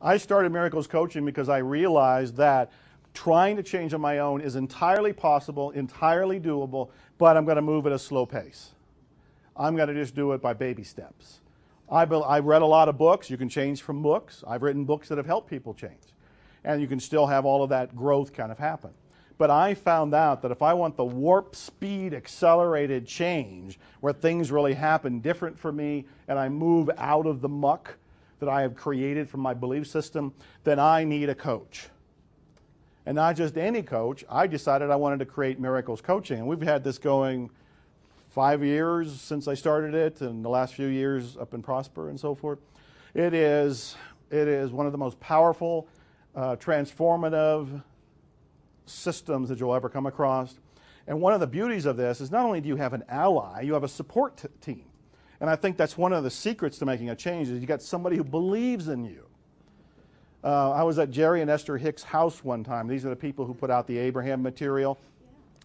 I started Miracles Coaching because I realized that trying to change on my own is entirely possible, entirely doable, but I'm going to move at a slow pace. I'm going to just do it by baby steps. I've read a lot of books. You can change from books. I've written books that have helped people change. And you can still have all of that growth kind of happen. But I found out that if I want the warp speed accelerated change where things really happen different for me and I move out of the muck that I have created from my belief system, then I need a coach. And not just any coach. I decided I wanted to create Miracles Coaching. And we've had this going 5 years since I started it, and the last few years up in Prosper and so forth. It is one of the most powerful, transformative systems that you'll ever come across. And one of the beauties of this is not only do you have an ally, you have a support team. And I think that's one of the secrets to making a change is you got somebody who believes in you. I was at Jerry and Esther Hicks' house one time. These are the people who put out the Abraham material.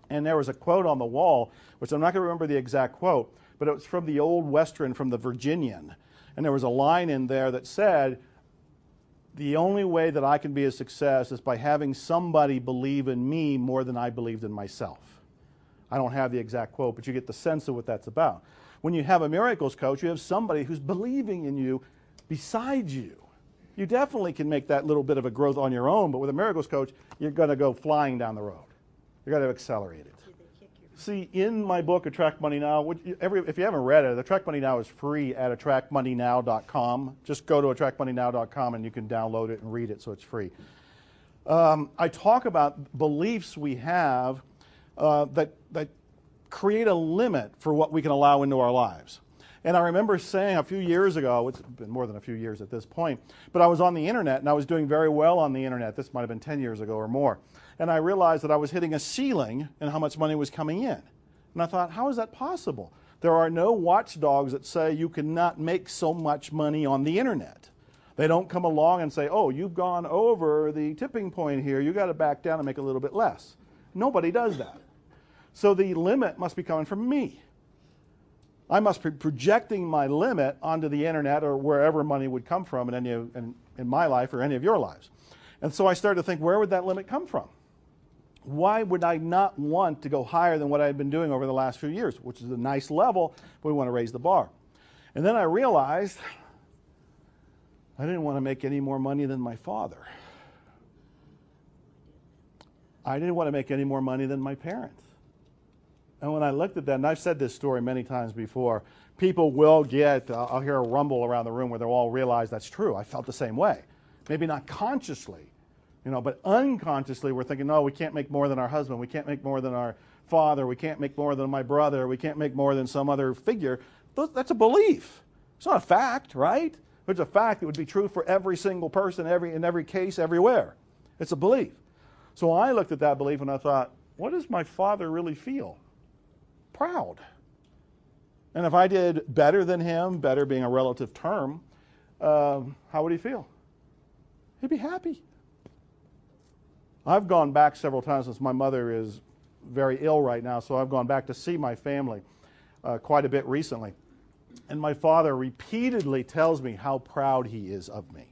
And there was a quote on the wall, which I'm not going to remember the exact quote, but it was from the old Western, from the Virginian. And there was a line in there that said, the only way that I can be a success is by having somebody believe in me more than I believed in myself. I don't have the exact quote, but you get the sense of what that's about. When you have a miracles coach, you have somebody who's believing in you beside you. You definitely can make that little bit of a growth on your own, but with a miracles coach, you're going to go flying down the road. You're going to accelerate it. See, in my book, Attract Money Now, if you haven't read it, Attract Money Now is free at attractmoneynow.com. Just go to attractmoneynow.com and you can download it and read it, so it's free. I talk about beliefs we have that create a limit for what we can allow into our lives. And I remember saying a few years ago, it's been more than a few years at this point, but I was on the internet and I was doing very well on the internet. This might have been 10 years ago or more. And I realized that I was hitting a ceiling in how much money was coming in. And I thought, how is that possible? There are no watchdogs that say you cannot make so much money on the internet. They don't come along and say, oh, you've gone over the tipping point here. You've got to back down and make a little bit less. Nobody does that. So the limit must be coming from me. I must be projecting my limit onto the internet or wherever money would come from in my life or any of your lives. And so I started to think, where would that limit come from? Why would I not want to go higher than what I've been doing over the last few years, which is a nice level, but we want to raise the bar. And then I realized I didn't want to make any more money than my father. I didn't want to make any more money than my parents. And when I looked at that, and I've said this story many times before, people will I'll hear a rumble around the room where they'll all realize that's true. I felt the same way. Maybe not consciously, but unconsciously we're thinking, no, we can't make more than our husband. We can't make more than our father. We can't make more than my brother. We can't make more than some other figure. That's a belief. It's not a fact, right? If it's a fact, it would be true for every single person, in every case, everywhere. It's a belief. So I looked at that belief and I thought, what does my father really feel? Proud. And if I did better than him, better being a relative term, how would he feel? He'd be happy. I've gone back several times since my mother is very ill right now, so I've gone back to see my family quite a bit recently. And my father repeatedly tells me how proud he is of me.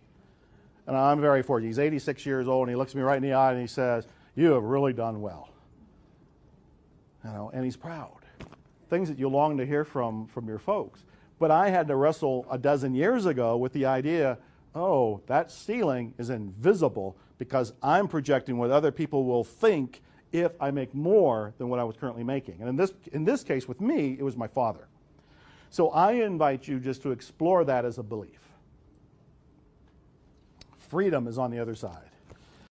And I'm very fortunate. He's 86 years old, and he looks me right in the eye and he says, you have really done well. And he's proud. Things that you long to hear from your folks. But I had to wrestle a dozen years ago with the idea, oh, that ceiling is invisible because I'm projecting what other people will think if I make more than what I was currently making. And in this case, with me, it was my father. So I invite you just to explore that as a belief. Freedom is on the other side.